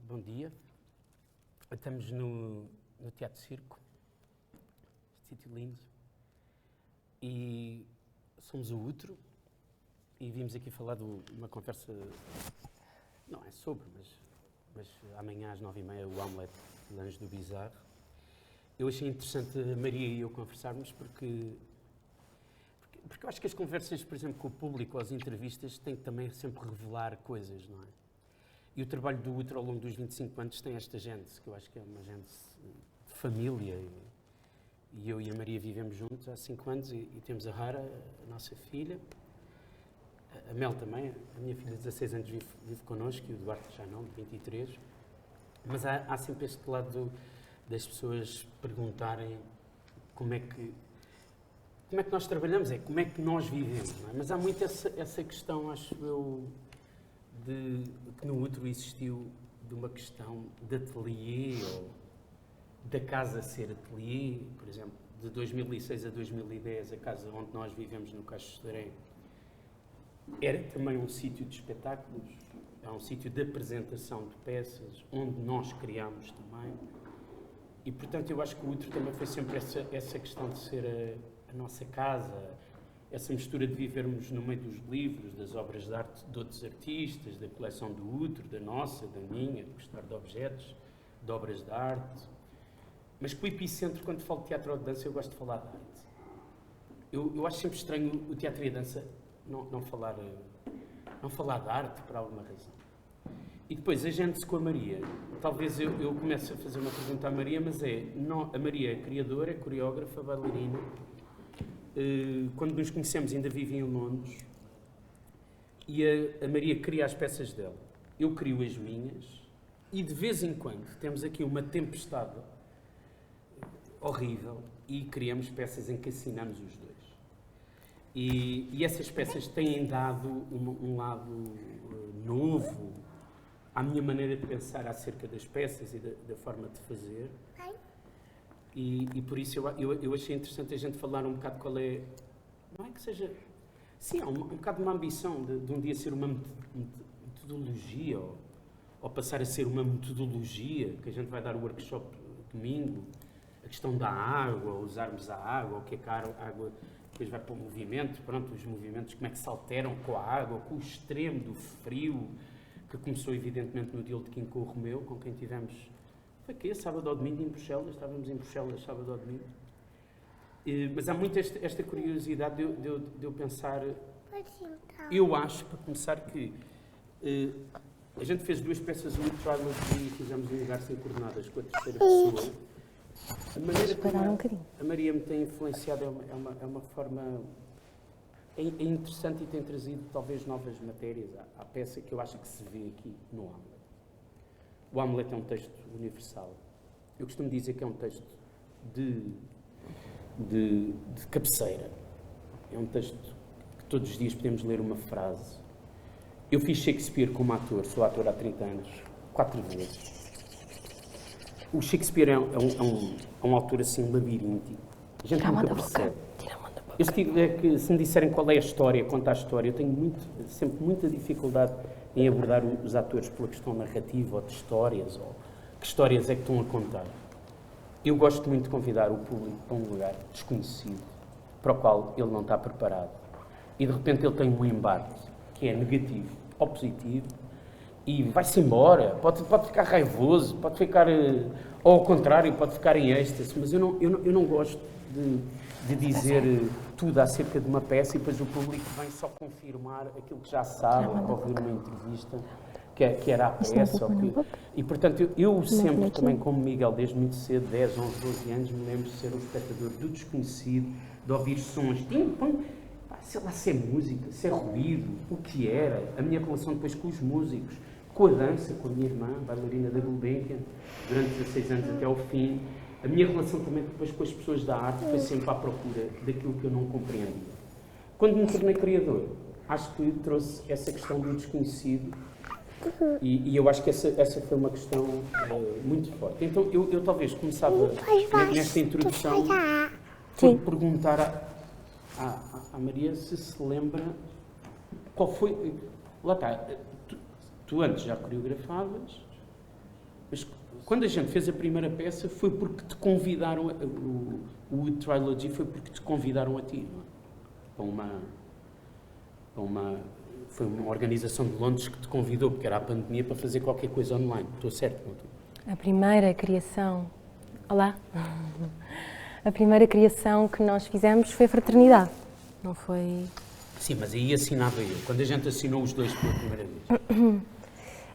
Bom dia. Estamos no Teatro Circo, este sítio lindo, e somos o Outro, e vimos aqui falar de uma conversa, não é sobre, mas amanhã às 9h30 o Hamlet de Anjo do Bizarro. Eu achei interessante a Maria e eu conversarmos porque eu acho que as conversas, por exemplo, com o público, as entrevistas, têm que também sempre revelar coisas, não é? E o trabalho do Outro ao longo dos 25 anos tem esta gente, que eu acho que é uma gente de família. E eu e a Maria vivemos juntos há 5 anos e temos a Rara, a nossa filha. A Mel também, a minha filha de 16 anos vive connosco e o Duarte já não, de 23. Mas há sempre este lado das pessoas perguntarem como é que nós trabalhamos, como é que nós vivemos, não é? Mas há muito essa questão, acho eu, que no Outro existiu de uma questão de ateliê, ou da casa ser ateliê, por exemplo, de 2006 a 2010, a casa onde nós vivemos no Caixo de Sodré era também um sítio de espetáculos, é um sítio de apresentação de peças, onde nós criámos também. E, portanto, eu acho que o Outro também foi sempre essa questão de ser a nossa casa, essa mistura de vivermos no meio dos livros, das obras de arte de outros artistas, da coleção do Outro, da nossa, da minha, de gostar de objetos, de obras de arte. Mas que o epicentro, quando falo de teatro ou de dança, eu gosto de falar de arte. Eu acho sempre estranho o teatro e a dança não falar de arte, por alguma razão. E depois, a gente com a Maria, talvez eu comece a fazer uma pergunta à Maria, mas a Maria é criadora, é coreógrafa, bailarina. Quando nos conhecemos ainda vivia em Londres e a Maria cria as peças dela, eu crio as minhas e de vez em quando temos aqui uma tempestade horrível e criamos peças em que assinamos os dois. E essas peças têm dado um lado novo à minha maneira de pensar acerca das peças e da forma de fazer. E por isso eu achei interessante a gente falar um bocado qual é... Não é que seja... Sim, há um bocado uma ambição de um dia ser uma metodologia ou passar a ser uma metodologia, que a gente vai dar o workshop domingo, a questão da água, usarmos a água, o que é que a água depois vai para o movimento, pronto, os movimentos, como é que se alteram com a água, com o extremo do frio, que começou evidentemente no deal de Kim com o Romeu, com quem tivemos... Foi que sábado ou domingo em Bruxelas, estávamos em Bruxelas sábado ou domingo. Mas há muito esta curiosidade de eu pensar... Eu acho, para começar, que a gente fez 2 peças muito trilogy e fizemos um lugar sem coordenadas com a terceira pessoa. A maneira como a Maria me tem influenciado é uma forma... É interessante e tem trazido talvez novas matérias à peça que eu acho que se vê aqui no Hamlet. O Hamlet é um texto universal. Eu costumo dizer que é um texto de cabeceira. É um texto que todos os dias podemos ler uma frase. Eu fiz Shakespeare como ator, sou ator há 30 anos, 4 vezes. O Shakespeare é um autor assim labiríntico. A gente nunca percebe. Eu digo é que se me disserem qual é a história, conta a história, eu tenho sempre muita dificuldade em abordar os atores pela questão narrativa ou de histórias, ou que histórias é que estão a contar. Eu gosto muito de convidar o público para um lugar desconhecido, para o qual ele não está preparado. E de repente ele tem um embate que é negativo ou positivo e vai-se embora, pode ficar raivoso, pode ficar, ou ao contrário, pode ficar em êxtase, mas eu não gosto de dizer tudo acerca de uma peça e depois o público vem só confirmar aquilo que já sabe, ou ouvir uma entrevista que era a peça. E, portanto, eu sempre também, como Miguel, desde muito cedo, 10, 11, 12 anos, me lembro de ser um espectador do desconhecido, de ouvir sons, sei lá, se é música, se é ruído, o que era, a minha relação depois com os músicos, com a dança, com a minha irmã, bailarina da Gulbenkian, durante 16 anos até ao fim. A minha relação também depois com as pessoas da arte foi sempre à procura daquilo que eu não compreendia. Quando me tornei criador, acho que trouxe essa questão do desconhecido e eu acho que essa foi uma questão muito forte. Então eu talvez começava nesta introdução por perguntar à Maria se lembra qual foi... Lá está, tu antes já coreografavas, Mas quando a gente fez a primeira peça foi porque te convidaram, o Trilogy foi porque te convidaram a ti, não é? Foi uma organização de Londres que te convidou, porque era a pandemia, para fazer qualquer coisa online. Estou certo, não estou? A primeira criação... Olá! A primeira criação que nós fizemos foi a Fraternidade, não foi... Sim, mas aí assinava eu, quando a gente assinou os dois pela primeira vez.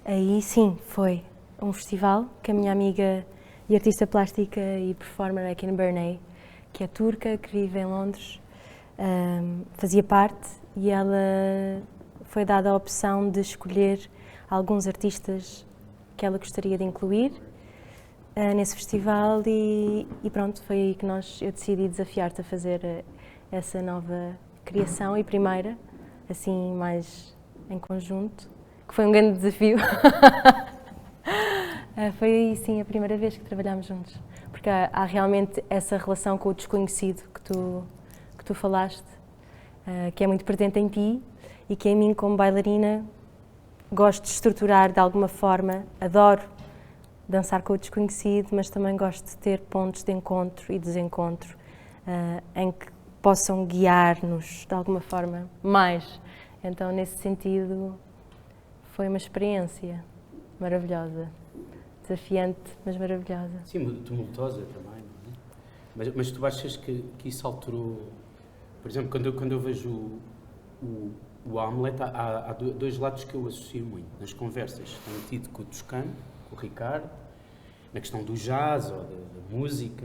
Aí sim, foi um festival que a minha amiga e artista plástica e performer Ekin Bernay, que é turca, que vive em Londres, fazia parte, e ela foi dada a opção de escolher alguns artistas que ela gostaria de incluir nesse festival e pronto, foi aí que eu decidi desafiar-te a fazer essa nova criação e primeira, assim mais em conjunto, que foi um grande desafio. Foi sim a primeira vez que trabalhámos juntos, porque há realmente essa relação com o desconhecido que tu falaste, que é muito presente em ti e que em mim como bailarina gosto de estruturar de alguma forma, adoro dançar com o desconhecido, mas também gosto de ter pontos de encontro e desencontro em que possam guiar-nos de alguma forma mais. Então, nesse sentido, foi uma experiência maravilhosa, desafiante, mas maravilhosa. Sim, tumultuosa também, não é? Mas tu achas que isso alterou... Por exemplo, quando eu vejo o Hamlet, há dois lados que eu associo muito nas conversas. Tenho tido com o Toscano, com o Ricardo, na questão do jazz ou da música,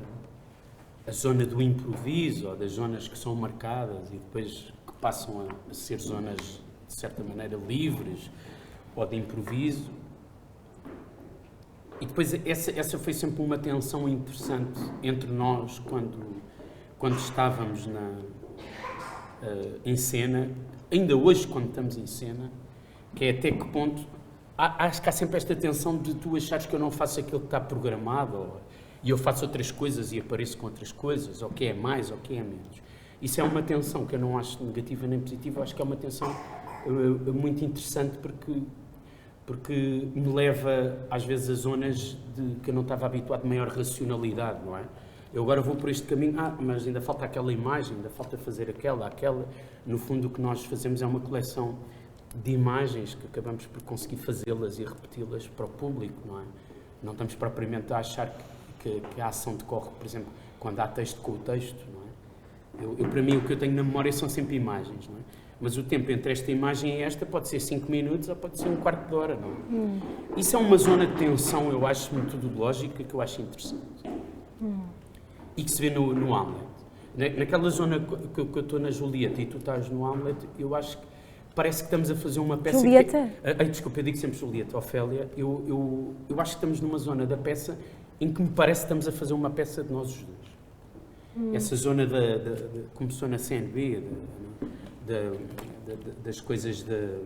a zona do improviso ou das zonas que são marcadas e depois que passam a ser zonas, de certa maneira, livres ou de improviso. E depois essa foi sempre uma tensão interessante entre nós quando estávamos em cena, ainda hoje quando estamos em cena, que é até que ponto... Acho que há sempre esta tensão de tu achares que eu não faço aquilo que está programado e eu faço outras coisas e apareço com outras coisas, ou que é mais ou que é menos. Isso é uma tensão que eu não acho negativa nem positiva, acho que é uma tensão muito interessante porque me leva às vezes a zonas que eu não estava habituado de maior racionalidade, não é? Eu agora vou por este caminho, mas ainda falta aquela imagem, ainda falta fazer aquela. No fundo o que nós fazemos é uma coleção de imagens que acabamos por conseguir fazê-las e repeti-las para o público, não é? Não estamos propriamente a achar que a ação decorre, por exemplo, quando há texto com o texto, não é? Para mim, o que eu tenho na memória são sempre imagens, não é? Mas o tempo entre esta imagem e esta pode ser 5 minutos ou pode ser um quarto de hora, não é? Isso é uma zona de tensão, eu acho, metodológica, que eu acho interessante. E que se vê no Hamlet. Naquela zona que eu estou na Julieta e tu estás no Hamlet, eu acho que parece que estamos a fazer uma peça... Julieta? Desculpa, eu digo sempre Julieta, Ofélia. Eu acho que estamos numa zona da peça em que me parece que estamos a fazer uma peça de nós os dois. Essa zona começou na CNB, das coisas de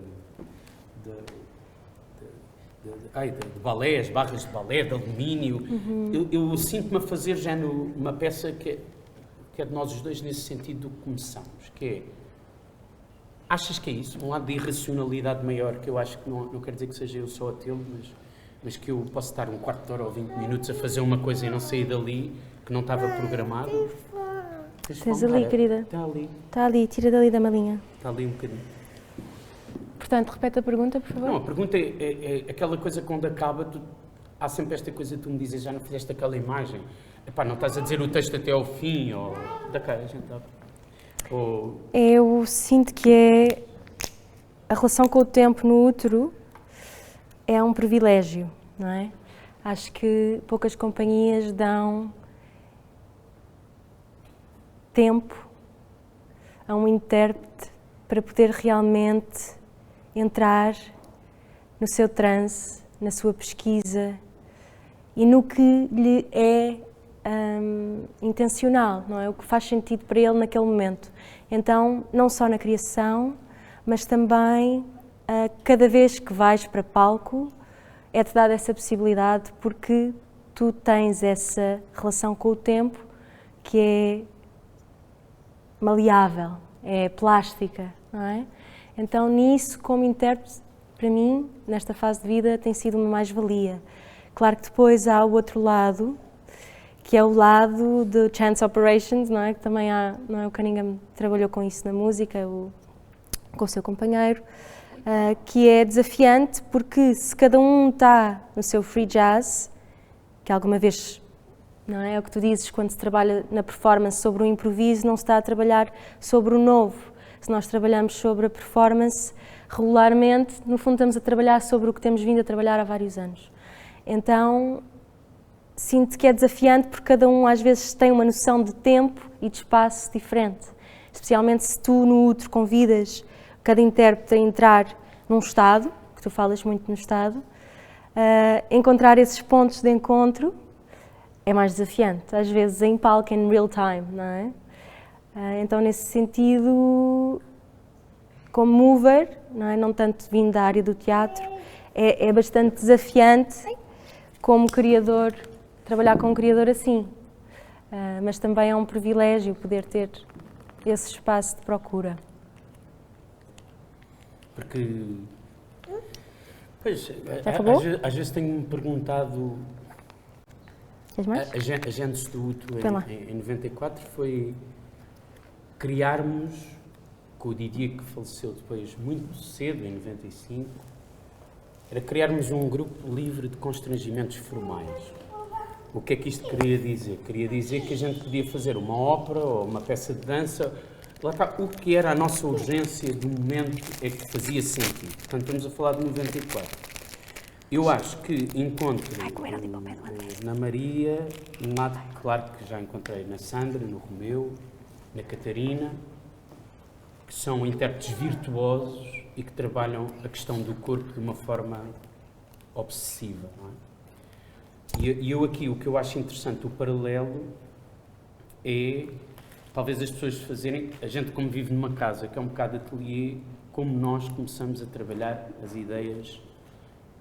balés, barras de balé, de alumínio. Eu sinto-me a fazer já uma peça que é de nós os dois nesse sentido que começamos, que é... Achas que é isso? Um lado de irracionalidade maior, que eu acho que não quer dizer que seja eu só a tê-lo, mas que eu posso estar um quarto de hora ou 20 minutos a fazer uma coisa e não sair dali, que não estava programado. Estás ali, querida? Está ali. Está ali, tira dali da malinha. Está ali um bocadinho. Portanto, repete a pergunta, por favor. Não, a pergunta é aquela coisa que quando acaba, há sempre esta coisa de tu me dizes, já não fizeste aquela imagem. Epá, não estás a dizer o texto até ao fim, ou... Da cá, a gente está... Eu sinto que a relação com o tempo no útero é um privilégio, não é? Acho que poucas companhias dão tempo a um intérprete para poder realmente entrar no seu transe, na sua pesquisa e no que lhe é intencional, não é? O que faz sentido para ele naquele momento. Então, não só na criação, mas também cada vez que vais para palco é-te dada essa possibilidade porque tu tens essa relação com o tempo que é maleável, é plástica, não é? Então, nisso, como intérprete, para mim, nesta fase de vida, tem sido uma mais-valia. Claro que depois há o outro lado, que é o lado de Chance Operations, não é? Que também há, não é? O Cunningham trabalhou com isso na música, com o seu companheiro, que é desafiante porque se cada um está no seu free jazz, que alguma vez, não é? É o que tu dizes, quando se trabalha na performance sobre o improviso, não se está a trabalhar sobre o novo. Se nós trabalhamos sobre a performance regularmente, no fundo estamos a trabalhar sobre o que temos vindo a trabalhar há vários anos. Então, sinto que é desafiante porque cada um às vezes tem uma noção de tempo e de espaço diferente. Especialmente se tu no outro convidas cada intérprete a entrar num estado, que tu falas muito no estado, encontrar esses pontos de encontro é mais desafiante, às vezes em palco, em real time, não é? Então, nesse sentido, como mover, não é? Não tanto vindo da área do teatro, é bastante desafiante como criador, trabalhar com um criador assim. Mas também é um privilégio poder ter esse espaço de procura. Porque, pois, às vezes tenho-me perguntado, a gênese do UTO em 94 foi criarmos, com o Didier que faleceu depois muito cedo, em 95, era criarmos um grupo livre de constrangimentos formais. O que é que isto queria dizer? Queria dizer que a gente podia fazer uma ópera ou uma peça de dança, lá está, o que era a nossa urgência do momento é que fazia sentido. Portanto, estamos a falar de 94. Eu acho que encontro na Maria, claro que já encontrei na Sandra, no Romeu, na Catarina, que são intérpretes virtuosos e que trabalham a questão do corpo de uma forma obsessiva, não é? E eu aqui, o que eu acho interessante, o paralelo, é talvez as pessoas fazerem, a gente como vive numa casa, que é um bocado ateliê, como nós começamos a trabalhar as ideias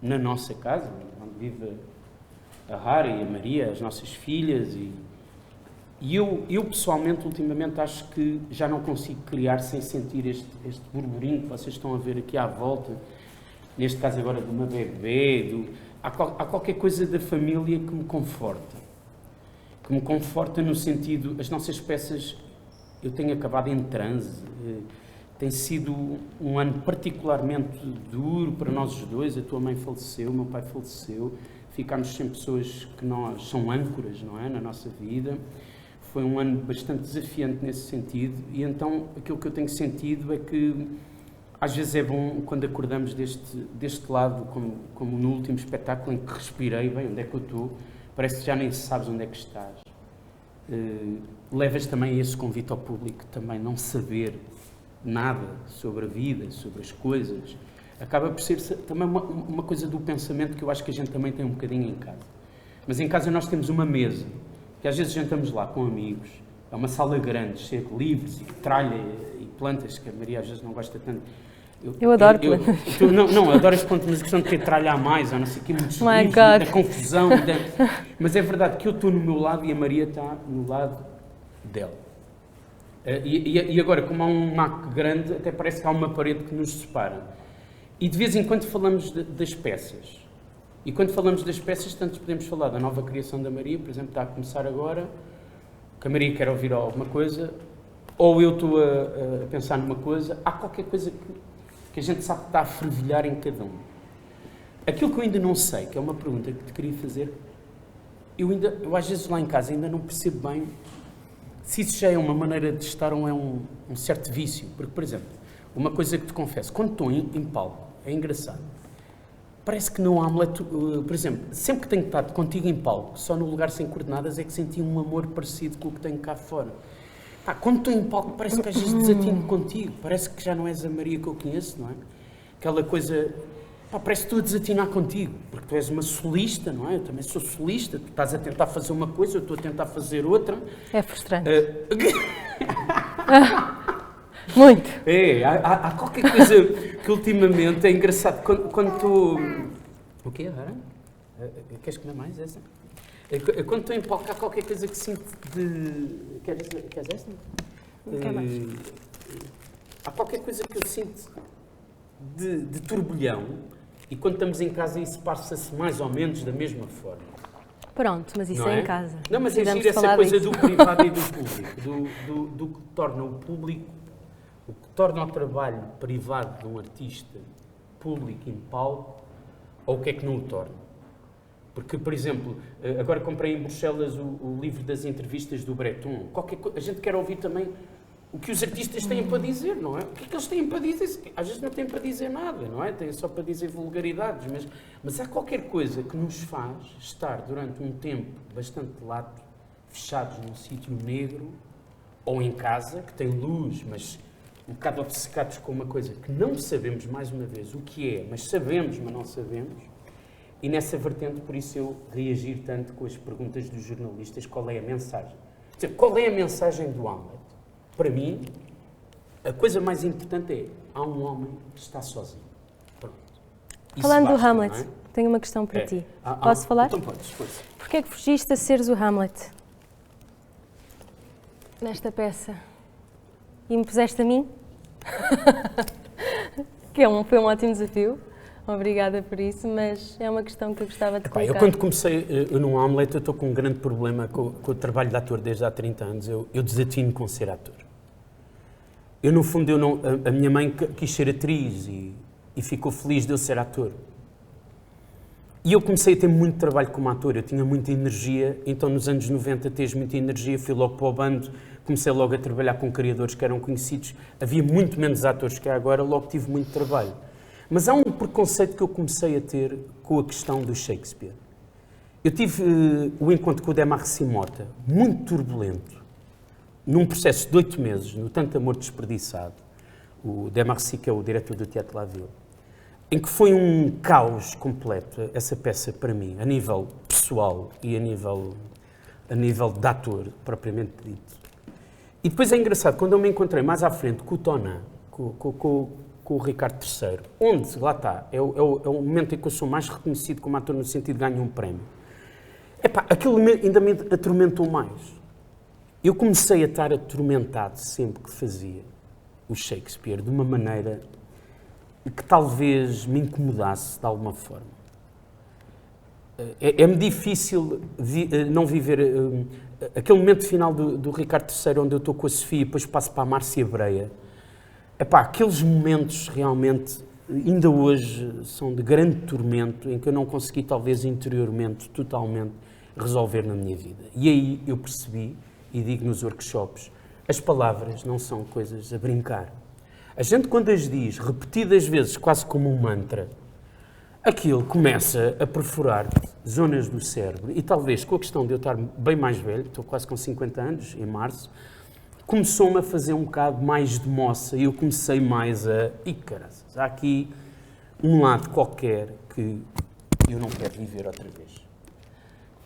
na nossa casa, onde vive a Rara e a Maria, as nossas filhas, e eu pessoalmente, ultimamente, acho que já não consigo criar sem sentir este burburinho que vocês estão a ver aqui à volta, neste caso agora de uma bebê, há qualquer coisa da família que me conforta no sentido, as nossas peças, eu tenho acabado em transe, tem sido um ano particularmente duro para nós os dois, a tua mãe faleceu, o meu pai faleceu, ficámos sem pessoas que são âncoras, não é, na nossa vida. Foi um ano bastante desafiante nesse sentido e então aquilo que eu tenho sentido é que às vezes é bom quando acordamos deste lado, como no último espetáculo em que respirei, bem, onde é que eu estou? Parece que já nem sabes onde é que estás. Levas também esse convite ao público também não saber nada sobre a vida, sobre as coisas. Acaba por ser também uma coisa do pensamento que eu acho que a gente também tem um bocadinho em casa. Mas em casa nós temos uma mesa, que às vezes jantamos lá com amigos, é uma sala grande, cheia de livros e tralha e plantas, que a Maria às vezes não gosta tanto. Eu adoro plantas. Não, adoro as plantas, mas a questão de ter tralha a mais, ou não sei o quê, muitos livros, da confusão. Mas é verdade que eu estou no meu lado e a Maria está no lado dela. E agora, como há um maco grande, até parece que há uma parede que nos separa. E de vez em quando falamos das peças. E quando falamos das peças, tanto podemos falar da nova criação da Maria, por exemplo, está a começar agora, que a Maria quer ouvir alguma coisa, ou eu estou a pensar numa coisa, há qualquer coisa que a gente sabe que está a fervilhar em cada um. Aquilo que eu ainda não sei, que é uma pergunta que te queria fazer, eu às vezes lá em casa ainda não percebo bem se isso já é uma maneira de estar ou é um certo vício. Porque, por exemplo, uma coisa que te confesso, quando estou em palco, é engraçado, parece que não há Hamlet, por exemplo, sempre que tenho estado contigo em palco, só no Lugar Sem Coordenadas é que senti um amor parecido com o que tenho cá fora. Quando estou em palco parece que às vezes desatino contigo, parece que já não és a Maria que eu conheço, não é? Aquela coisa, parece que estou a desatinar contigo, porque tu és uma solista, não é? Eu também sou solista, tu estás a tentar fazer uma coisa, eu estou a tentar fazer outra. É frustrante. Muito. Há qualquer coisa que ultimamente é engraçado, quando tu... O quê, Rara? Queres comer mais essa? Quando estou em palco, há qualquer coisa que sinto de... Queres esta? Não quero mais. Há qualquer coisa que eu sinto de turbilhão E quando estamos em casa isso passa-se mais ou menos da mesma forma. Pronto, mas isso Não é em casa. Não, mas é Precisamos giro essa falar coisa disso. do privado e do público, do que torna o público, o que torna o trabalho privado de um artista público em palco, ou o que é que não o torna. Porque, por exemplo, agora comprei em Bruxelas o livro das entrevistas do Breton. A gente quer ouvir também o que os artistas têm para dizer, não é? O que é que eles têm para dizer? Às vezes não têm para dizer nada, não é? Têm só para dizer vulgaridades, mas há qualquer coisa que nos faz estar durante um tempo bastante lato, fechados num sítio negro, ou em casa, que tem luz, mas um bocado obcecados com uma coisa que não sabemos, mais uma vez, o que é, mas sabemos, mas não sabemos. E nessa vertente, por isso eu reagir tanto com as perguntas dos jornalistas, qual é a mensagem? Quer dizer, qual é a mensagem do Hamlet? Para mim, a coisa mais importante é, há um homem que está sozinho. Pronto. Isso Falando basta, do Hamlet, não é? tenho uma questão para ti. Há Posso falar? Então podes, força. Porquê é que fugiste a seres o Hamlet nesta peça? E me puseste a mim? Que foi um ótimo desafio. Obrigada por isso, mas é uma questão que eu gostava de colocar. Eu quando comecei no Hamlet, eu estou com um grande problema com o trabalho de ator desde há 30 anos. Eu desatino com ser ator. Eu, no fundo, a minha mãe quis ser atriz e ficou feliz de eu ser ator. E eu comecei a ter muito trabalho como ator, eu tinha muita energia, então nos anos 90 tens muita energia, fui logo para o bando, comecei logo a trabalhar com criadores que eram conhecidos, havia muito menos atores que há agora, logo tive muito trabalho. Mas há um preconceito que eu comecei a ter com a questão do Shakespeare. Eu tive o encontro com o Demarcy Mota, muito turbulento, num processo de 8 meses, no Tanto Amor Desperdiçado, o Demarcy, que é o diretor do Teatro La Ville, em que foi um caos completo essa peça para mim, a nível pessoal e a nível de ator, propriamente dito. E depois é engraçado, quando eu me encontrei mais à frente com o Tonan, com o Ricardo III, onde, lá está, é o momento em que eu sou mais reconhecido como ator no sentido de ganhar um prémio. Aquilo ainda me atormentou mais. Eu comecei a estar atormentado sempre que fazia o Shakespeare de uma maneira que talvez me incomodasse de alguma forma. É-me difícil não viver aquele momento final do Ricardo III, onde eu estou com a Sofia e depois passo para a Márcia Breia. Aqueles momentos realmente, ainda hoje, são de grande tormento, em que eu não consegui, talvez interiormente, totalmente, resolver na minha vida. E aí eu percebi, e digo nos workshops, as palavras não são coisas a brincar. A gente, quando as diz repetidas vezes, quase como um mantra, aquilo começa a perfurar zonas do cérebro. E talvez com a questão de eu estar bem mais velho, estou quase com 50 anos, em março, começou-me a fazer um bocado mais de moça e eu comecei mais caraças, há aqui um lado qualquer que eu não quero viver outra vez.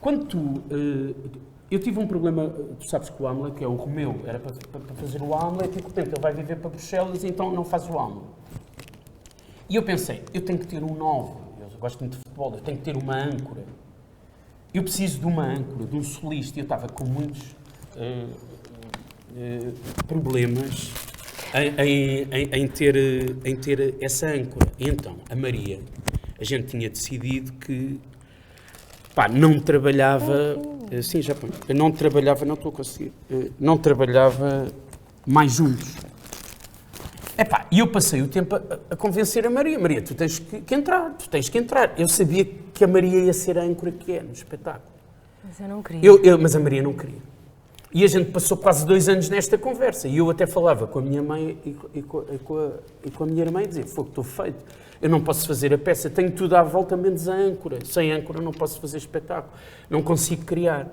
Quando eu tive um problema, tu sabes que o Hamlet, que é o Romeu, era para fazer o Hamlet e de repente ele vai viver para Bruxelas e então não faz o Hamlet. E eu pensei, eu tenho que ter um novo, eu gosto muito de futebol, eu tenho que ter uma âncora. Eu preciso de uma âncora, de um solista, e eu estava com muitos problemas em ter essa âncora. E então, a Maria, a gente tinha decidido que não trabalhava, sim, já põe, não trabalhava, não estou a conseguir, não trabalhava mais juntos. E eu passei o tempo a convencer a Maria. Maria, tu tens que entrar, tu tens que entrar. Eu sabia que a Maria ia ser a âncora que é no espetáculo. Mas eu não queria. Mas a Maria não queria. E a gente passou quase 2 anos nesta conversa. E eu até falava com a minha mãe e com a minha irmã e dizia, foi o que estou feito. Eu não posso fazer a peça, tenho tudo à volta menos a âncora. Sem âncora não posso fazer espetáculo. Não consigo criar.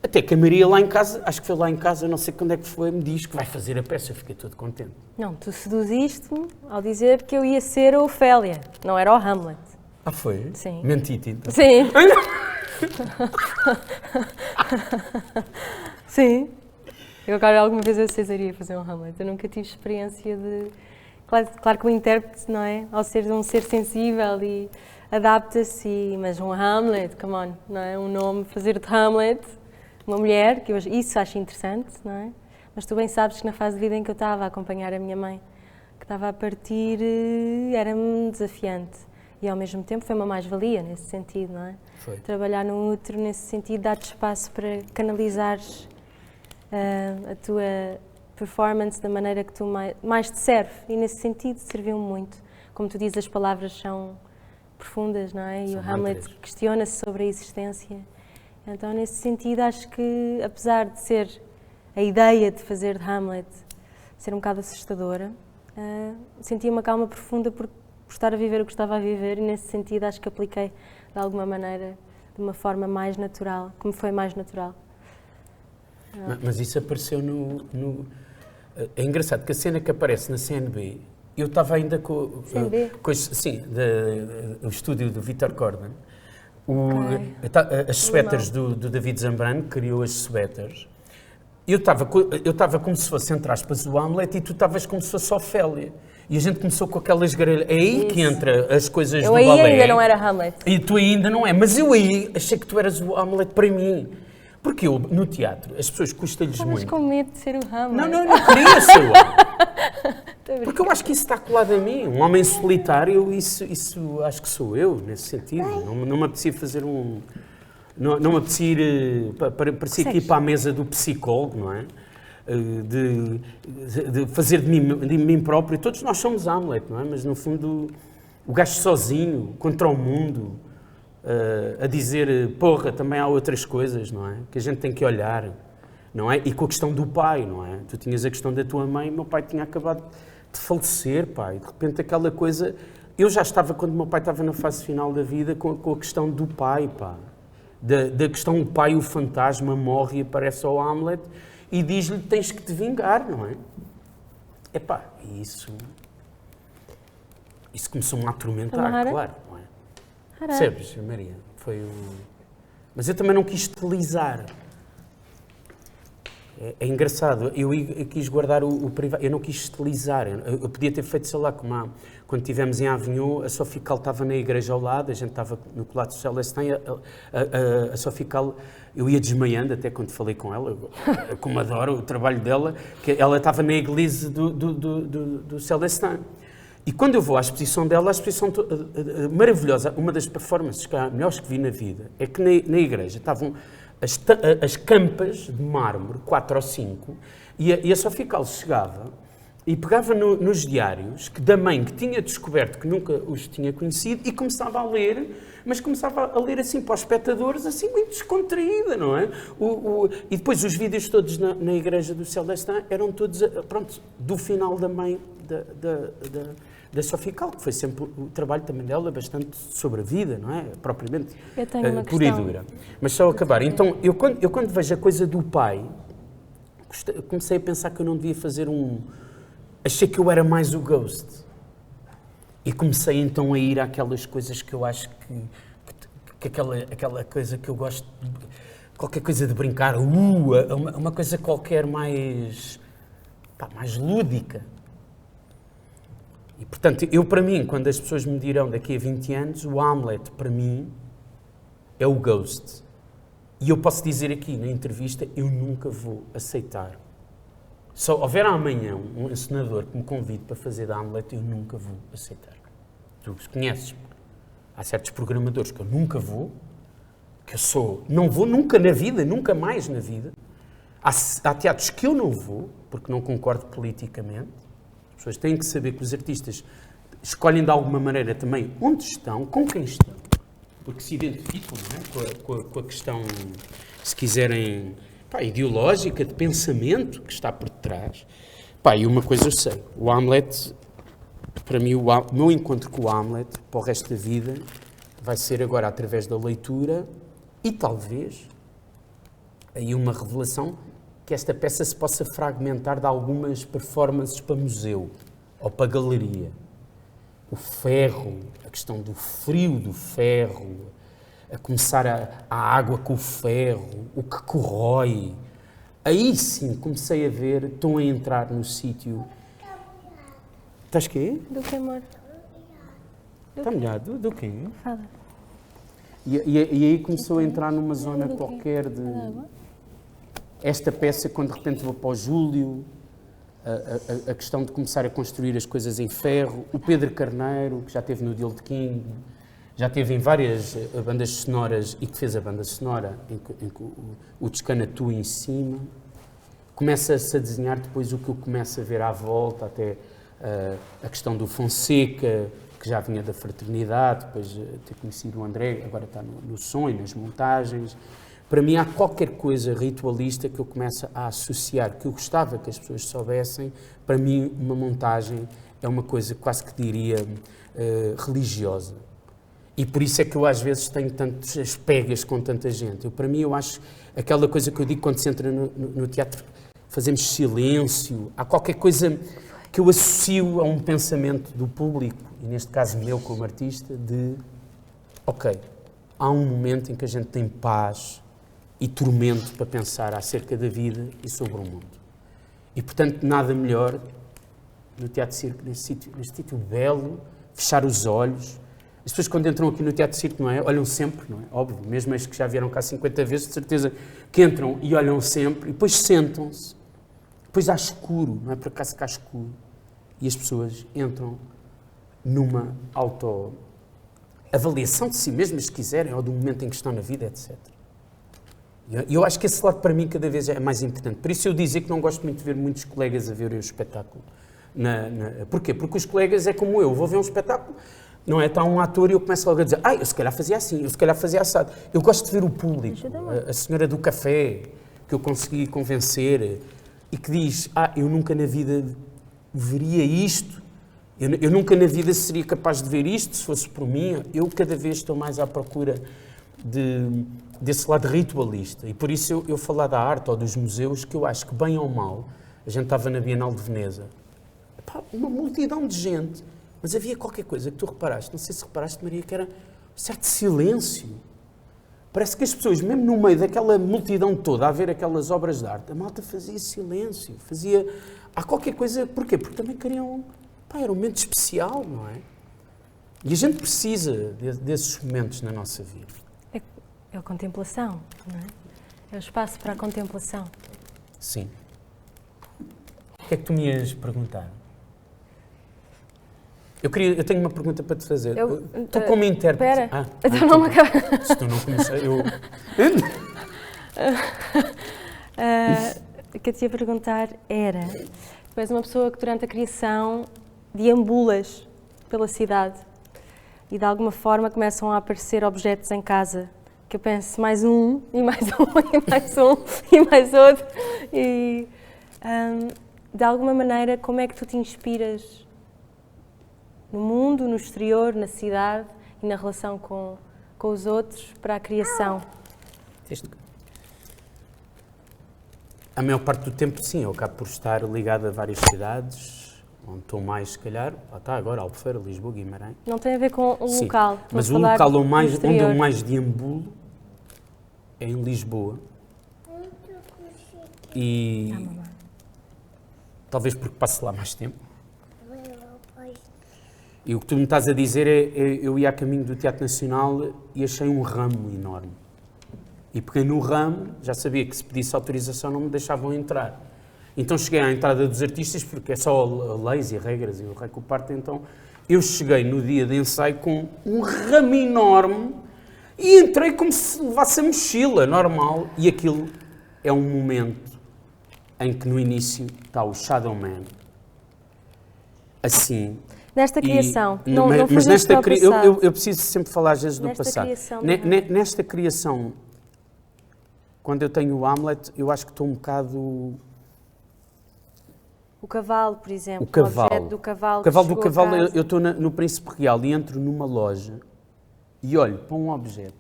Até que a Maria lá em casa, acho que foi lá em casa, não sei quando é que foi, me diz que vai fazer a peça. Eu fiquei todo contente. Não, tu seduziste-me ao dizer que eu ia ser a Ofélia, não era o Hamlet. Foi? Sim. Menti-te então. Sim. Sim. Eu agora alguma vez eu cesaria fazer um Hamlet. Eu nunca tive experiência de... Claro que o intérprete, não é? Ao ser um ser sensível e adapta-se, mas um Hamlet, come on, não é? Um nome, fazer de Hamlet, uma mulher, que isso acho interessante, não é? Mas tu bem sabes que na fase de vida em que eu estava a acompanhar a minha mãe, que estava a partir, era-me desafiante. e ao mesmo tempo foi uma mais-valia nesse sentido, não é? Foi. Trabalhar no útero nesse sentido dá-te espaço para canalizares a tua performance da maneira que tu mais te serve, e nesse sentido serviu-me muito. Como tu dizes, as palavras são profundas, não é? E o Hamlet questiona-se sobre a existência. Então, nesse sentido, acho que, apesar de ser a ideia de fazer de Hamlet ser um bocado assustadora, senti uma calma profunda por estar a viver o que estava a viver, e nesse sentido acho que apliquei de alguma maneira, de uma forma mais natural, como foi mais natural. Mas isso apareceu É engraçado que a cena que aparece na CNB, eu estava ainda com o estúdio do Vítor Corden, as suéteres do David Zambrano, criou as suéteres. Eu estava como se fosse, entre aspas, o Hamlet, e tu estavas como se fosse a Ofélia. E a gente começou com aquelas grelhas. É aí que entra as coisas do balé. Eu aí ainda não era Hamlet. E tu ainda não é. Mas eu aí achei que tu eras o Hamlet para mim. Porque eu, no teatro, as pessoas custa-lhes muito. Estavas com medo de ser o Hamlet. Não queria ser o Hamlet. Porque eu acho que isso está colado a mim. Um homem solitário, isso acho que sou eu, nesse sentido. Não me apetecia fazer um... Não me apetecia ir... Parecia que ir para a mesa do psicólogo, não é? De fazer de mim próprio. Todos nós somos Hamlet, não é? Mas, no fundo, o gajo sozinho, contra o mundo... a dizer, porra, também há outras coisas, não é? Que a gente tem que olhar, não é? E com a questão do pai, não é? Tu tinhas a questão da tua mãe, meu pai tinha acabado de falecer, pai. De repente aquela coisa... Eu já estava, quando meu pai estava na fase final da vida, com a questão do pai, pá. Da questão do pai, o fantasma morre e aparece ao Hamlet e diz-lhe, tens que te vingar, não é? Epá, e isso começou-me a atormentar, claro. Percebes, Maria? Mas eu também não quis estilizar. É engraçado, eu quis guardar o privado, eu não quis estilizar. Eu podia ter feito, sei lá, quando estivemos em Avignon, a Sofical estava na igreja ao lado, a gente estava no Colado Celestin, a Sofical, eu ia desmaiando até quando falei com ela, como adoro o trabalho dela, que ela estava na igreja do Celestin. E quando eu vou à exposição dela, a exposição maravilhosa, uma das performances melhores que vi na vida, é que na igreja estavam as campas de mármore, 4 ou 5, e a Sofical chegava e pegava nos diários da mãe que tinha descoberto, que nunca os tinha conhecido, e começava a ler, mas começava a ler assim para os espectadores, assim muito descontraída, não é? E depois os vídeos todos na igreja do Celestin eram todos, pronto, do final da mãe da Sofical, que foi sempre o trabalho também dela, bastante sobre a vida, não é? Propriamente pura e dura. Mas só acabar. Então, eu quando vejo a coisa do pai, comecei a pensar que eu não devia fazer Achei que eu era mais o Ghost. E comecei então a ir àquelas coisas que eu acho que aquela coisa que eu gosto, qualquer coisa de brincar, uma coisa qualquer mais lúdica. E, portanto, para mim, quando as pessoas me dirão daqui a 20 anos, o Hamlet, para mim, é o Ghost. E eu posso dizer aqui, na entrevista, eu nunca vou aceitar. Se houver amanhã um encenador que me convide para fazer de Hamlet, eu nunca vou aceitar. Tu conheces-me. Há certos programadores que eu nunca vou, não vou nunca na vida, nunca mais na vida. Há teatros que eu não vou, porque não concordo politicamente. As pessoas têm que saber que os artistas escolhem de alguma maneira também onde estão, com quem estão, porque se identificam, não é? com a questão, se quiserem, ideológica, de pensamento que está por detrás. E uma coisa eu sei, o Hamlet, para mim, o meu encontro com o Hamlet, para o resto da vida, vai ser agora através da leitura e talvez aí uma revelação que esta peça se possa fragmentar de algumas performances para museu ou para galeria. O ferro, a questão do frio do ferro, a começar a água com o ferro, o que corrói. Aí sim comecei a ver, estão a entrar no sítio. Estás quê? Do que, amor? Está molhado? Do quê? Fala. E aí começou a entrar numa zona qualquer de... Esta peça, quando de repente vou para o Júlio, a questão de começar a construir as coisas em ferro. O Pedro Carneiro, que já esteve no Deal de King, já esteve em várias bandas sonoras e que fez a banda sonora em que o Descana Tu em cima. Começa-se a desenhar depois o que eu começo a ver à volta, até a questão do Fonseca, que já vinha da Fraternidade, depois ter conhecido o André, agora está no som e nas montagens. Para mim há qualquer coisa ritualista que eu começo a associar, que eu gostava que as pessoas soubessem. Para mim uma montagem é uma coisa quase que diria religiosa. E por isso é que eu às vezes tenho tantas pegas com tanta gente. Para mim eu acho aquela coisa que eu digo quando se entra no teatro, fazemos silêncio, há qualquer coisa que eu associo a um pensamento do público, e neste caso meu como artista, de ok, há um momento em que a gente tem paz e tormento para pensar acerca da vida e sobre o mundo. E portanto nada melhor no Teatro Circo, neste sítio belo, fechar os olhos. As pessoas quando entram aqui no Teatro Circo, não é? Olham sempre, não é? Óbvio, mesmo as que já vieram cá 50 vezes, de certeza que entram e olham sempre, e depois sentam-se. Depois há escuro, não é por acaso que há escuro. E as pessoas entram numa autoavaliação de si mesmas, se quiserem, ou do momento em que estão na vida, etc. E eu acho que esse lado para mim cada vez é mais importante. Por isso eu dizer que não gosto muito de ver muitos colegas a verem o espetáculo. Porquê? Porque os colegas é como eu vou ver um espetáculo, não é? Está um ator e eu começo logo a dizer eu se calhar fazia assim, eu se calhar fazia assado. Eu gosto de ver o público, a senhora do café, que eu consegui convencer, e que diz, eu nunca na vida veria isto, eu nunca na vida seria capaz de ver isto se fosse por mim. Eu cada vez estou mais à procura desse lado ritualista, e por isso eu falar da arte ou dos museus, que eu acho que bem ou mal, a gente estava na Bienal de Veneza, uma multidão de gente, mas havia qualquer coisa que tu reparaste, não sei se reparaste, Maria, que era um certo silêncio. Parece que as pessoas, mesmo no meio daquela multidão toda, a ver aquelas obras de arte, a malta fazia silêncio, há qualquer coisa, porquê? Porque também queriam, era um momento especial, não é? E a gente precisa desses momentos na nossa vida. É a contemplação, não é? É o espaço para a contemplação. Sim. O que é que tu me ias perguntar? Eu tenho uma pergunta para te fazer. Tu como intérprete... Espera, então não me acaba. Se tu não conheces, O que eu te ia perguntar era, tu és uma pessoa que durante a criação deambulas pela cidade e de alguma forma começam a aparecer objetos em casa, que eu penso mais um, e mais um, e mais um, e mais outro. E de alguma maneira, como é que tu te inspiras no mundo, no exterior, na cidade e na relação com os outros para a criação? A maior parte do tempo, sim, eu acabo por estar ligado a várias cidades, onde estou mais, se calhar, está agora, Albufeira, Lisboa, Guimarães. Não tem a ver com o sim, local. Mas o local onde eu mais deambulo é em Lisboa. E talvez porque passo lá mais tempo. E o que tu me estás a dizer eu ia a caminho do Teatro Nacional e achei um ramo enorme. E peguei no ramo, já sabia que se pedisse autorização não me deixavam entrar. Então cheguei à entrada dos artistas, porque é só leis e regras e o rei que o parte. Então eu cheguei no dia de ensaio com um ramo enorme e entrei como se levasse a mochila, normal. E aquilo é um momento em que no início está o Shadow Man, assim... Nesta criação, mas nesta eu preciso sempre falar às vezes do passado. Nesta criação, quando eu tenho o Hamlet, eu acho que estou um bocado... O cavalo, por exemplo. O cavalo. O objeto do cavalo. O cavalo do cavalo, eu estou no Príncipe Real e entro numa loja e olho para um objeto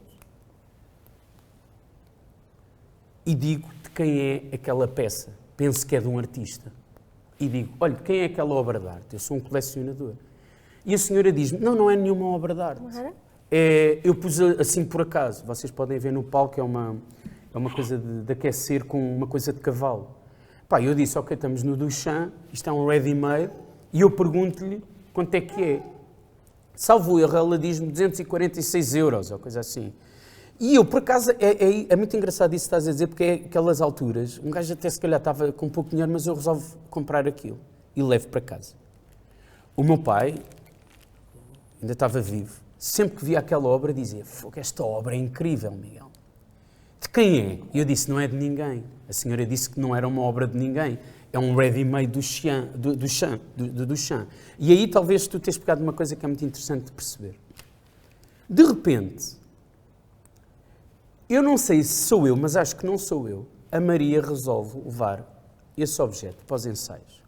e digo de quem é aquela peça. Penso que é de um artista. E digo, olha, quem é aquela obra de arte? Eu sou um colecionador. E a senhora diz-me, não é nenhuma obra de arte. Eu pus assim por acaso. Vocês podem ver no palco, é uma coisa de aquecer com uma coisa de cavalo. Eu disse, ok, estamos no Duchamp, isto é um ready-made, e eu pergunto-lhe quanto é que é. Salvo erro, ela diz-me 246 euros, ou coisa assim. E eu, por acaso, é muito engraçado isso que estás a dizer, porque é aquelas alturas, um gajo até se calhar estava com pouco dinheiro, mas eu resolvo comprar aquilo e levo para casa. O meu pai, ainda estava vivo, sempre que via aquela obra dizia: "Fogo, esta obra é incrível, Miguel." De quem é? E eu disse: "Não é de ninguém." A senhora disse que não era uma obra de ninguém. É um ready-made do Duchamp. E aí talvez tu tenhas pegado uma coisa que é muito interessante de perceber. De repente, eu não sei se sou eu, mas acho que não sou eu, a Maria resolve levar esse objeto para os ensaios.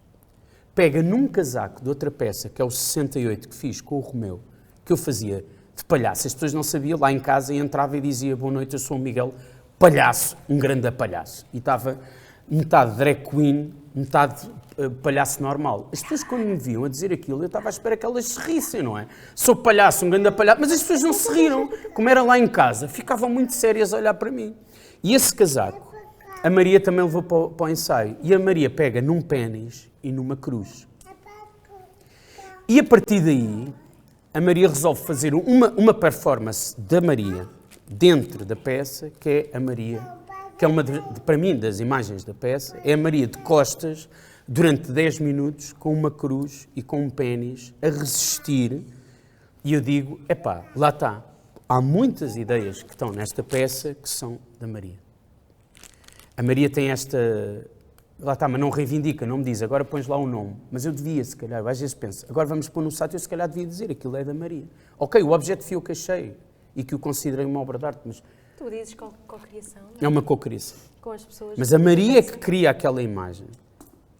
Pega num casaco de outra peça, que é o 68 que fiz com o Romeu, que eu fazia de palhaço. As pessoas não sabiam, lá em casa, e entrava e dizia: "Boa noite, eu sou o Miguel, palhaço, um grande palhaço." E estava metade drag queen, metade palhaço normal. As pessoas, quando me viam a dizer aquilo, eu estava à espera que elas se rissem, não é? Sou palhaço, um grande palhaço. Mas as pessoas não se riram. Como era lá em casa, ficavam muito sérias a olhar para mim. E esse casaco, a Maria também levou para o ensaio. E a Maria pega num pénis e numa cruz. E a partir daí, a Maria resolve fazer uma performance da Maria dentro da peça, que é a Maria, que é uma, para mim, das imagens da peça, é a Maria de costas, durante 10 minutos, com uma cruz e com um pénis, a resistir. E eu digo: epá, lá está. Há muitas ideias que estão nesta peça que são da Maria. A Maria tem esta... Lá está, mas não reivindica, não me diz: agora pões lá o nome. Mas eu devia, se calhar, eu às vezes penso: agora vamos pôr no site, eu se calhar devia dizer: aquilo é da Maria. Ok, o objeto fui eu que achei e que o considerei uma obra de arte, mas... Tu dizes co-criação? É uma co-criação. Com as pessoas. Mas a Maria é que cria aquela imagem.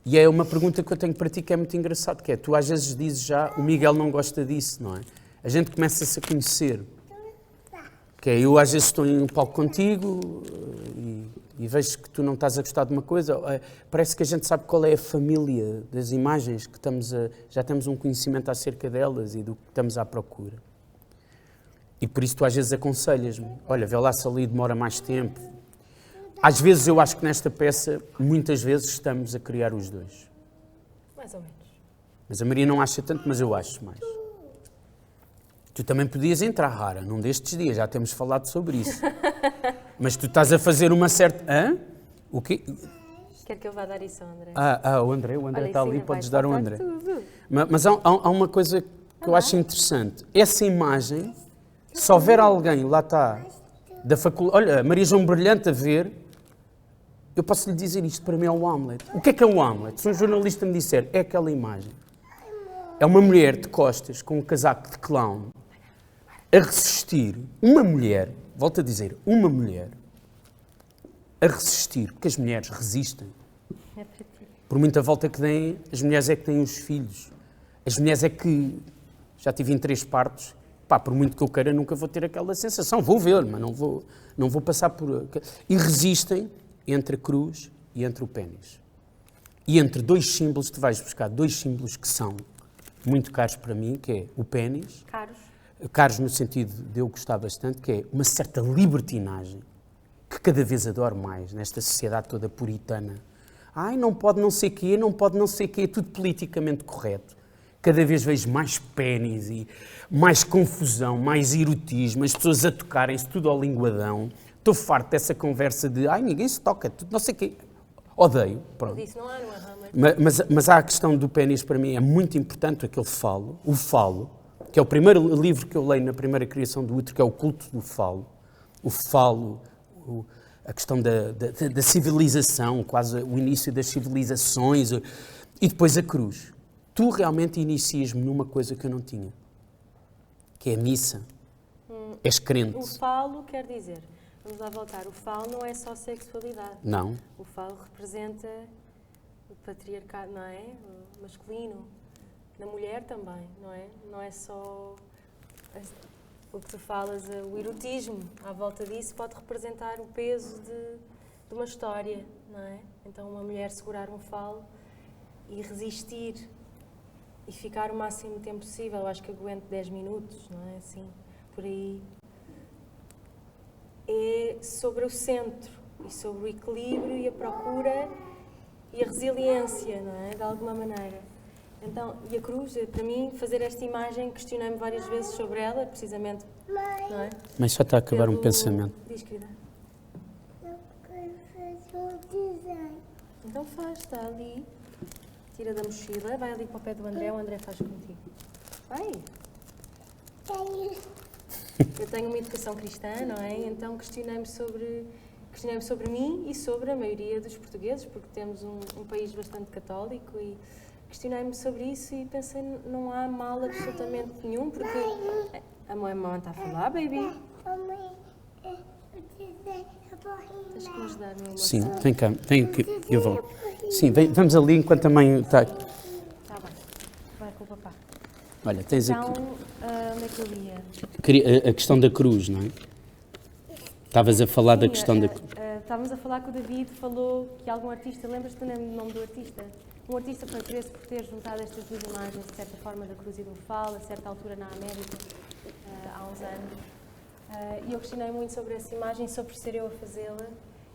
E é uma pergunta que eu tenho para ti que é muito engraçado, que é: tu às vezes dizes já, o Miguel não gosta disso, não é? A gente começa-se a conhecer. Que é, eu às vezes estou em um palco contigo e vejo que tu não estás a gostar de uma coisa, parece que a gente sabe qual é a família das imagens, que já temos um conhecimento acerca delas e do que estamos à procura. E por isso tu às vezes aconselhas-me: olha, vê lá se ali demora mais tempo. Às vezes eu acho que nesta peça, muitas vezes estamos a criar os dois. Mais ou menos. Mas a Maria não acha tanto, mas eu acho mais. Tu também podias entrar, Rara, num destes dias, já temos falado sobre isso. Mas tu estás a fazer uma certa... Hã? O quê? Quer que eu vá dar isso ao André? O André Olha, está ali, ensina, podes vai dar ao faltar André. tudo. Mas há uma coisa que eu acho interessante. Essa imagem, se houver alguém, lá está, da faculdade... Olha, Maria João Brilhante a ver, eu posso lhe dizer isto: para mim é o Hamlet. O que é o Hamlet? Se um jornalista me disser, é aquela imagem. É uma mulher de costas, com um casaco de clown, a resistir. Uma mulher, volto a dizer, uma mulher, a resistir, porque as mulheres resistem. É para ti. Por muita volta que deem, as mulheres é que têm os filhos. As mulheres é que... Já tive em 3 partos. Pá, por muito que eu queira, nunca vou ter aquela sensação. Vou ver, mas não vou passar por... E resistem entre a cruz e entre o pénis. E entre 2 símbolos, tu vais buscar 2 símbolos que são muito caros para mim, que é o pénis. Caros no sentido de eu gostar bastante, que é uma certa libertinagem, que cada vez adoro mais, nesta sociedade toda puritana. Ai, não pode não sei quê, não pode não sei quê, tudo politicamente correto. Cada vez vejo mais pénis e mais confusão, mais erotismo, as pessoas a tocarem-se tudo ao linguadão. Estou farto dessa conversa de: ai, ninguém se toca, tudo não sei quê. Odeio, pronto. Isso não há no Hamlet. Mas há a questão do pénis, para mim é muito importante, aquele falo, o falo, que é o primeiro livro que eu leio na primeira criação do útero, que é o culto do falo. O falo, a questão da civilização, quase o início das civilizações, e depois a cruz. Tu realmente inicias-me numa coisa que eu não tinha, que é a missa. És crente. O falo quer dizer, vamos lá voltar, o falo não é só sexualidade. Não. O falo representa o patriarcado, não é? O masculino. Na mulher também, não é? Não é só o que tu falas, o erotismo. À volta disso pode representar o peso de uma história, não é? Então uma mulher segurar um falo e resistir e ficar o máximo tempo possível. Eu acho que aguento 10 minutos, não é? Assim, por aí. É sobre o centro e sobre o equilíbrio e a procura e a resiliência, não é? De alguma maneira. Então, e a cruz, para mim, fazer esta imagem, questionei-me várias vezes sobre ela, precisamente, não é? Mas só está a acabar um pensamento. Diz, querida. Eu quero fazer um desenho. Então faz, está ali. Tira da mochila, vai ali para o pé do André, o André faz contigo. Vai. Tenho Eu tenho uma educação cristã, não é? Então questionei-me sobre mim e sobre a maioria dos portugueses, porque temos um país bastante católico, e questionei-me sobre isso e pensei, não há mal absolutamente nenhum, porque a mamãe está a falar, baby. Mãe, o desenho é borrinha. Tens que me ajudar, meu amor. Sim, vem cá, vem aqui, eu vou. Sim, vamos ali enquanto a mãe está. Está bem, vai com o papá. Olha, tens Então, aqui onde é que eu ia? a questão da cruz, não é? Estavas a falar da questão da cruz. Estávamos a falar que o David falou que algum artista, lembras-te do nome do artista? Um artista foi preso por ter juntado estas duas imagens, de certa forma, da cruz e do falo, a certa altura na América, há uns anos. E eu questionei muito sobre essa imagem, sobre ser eu a fazê-la,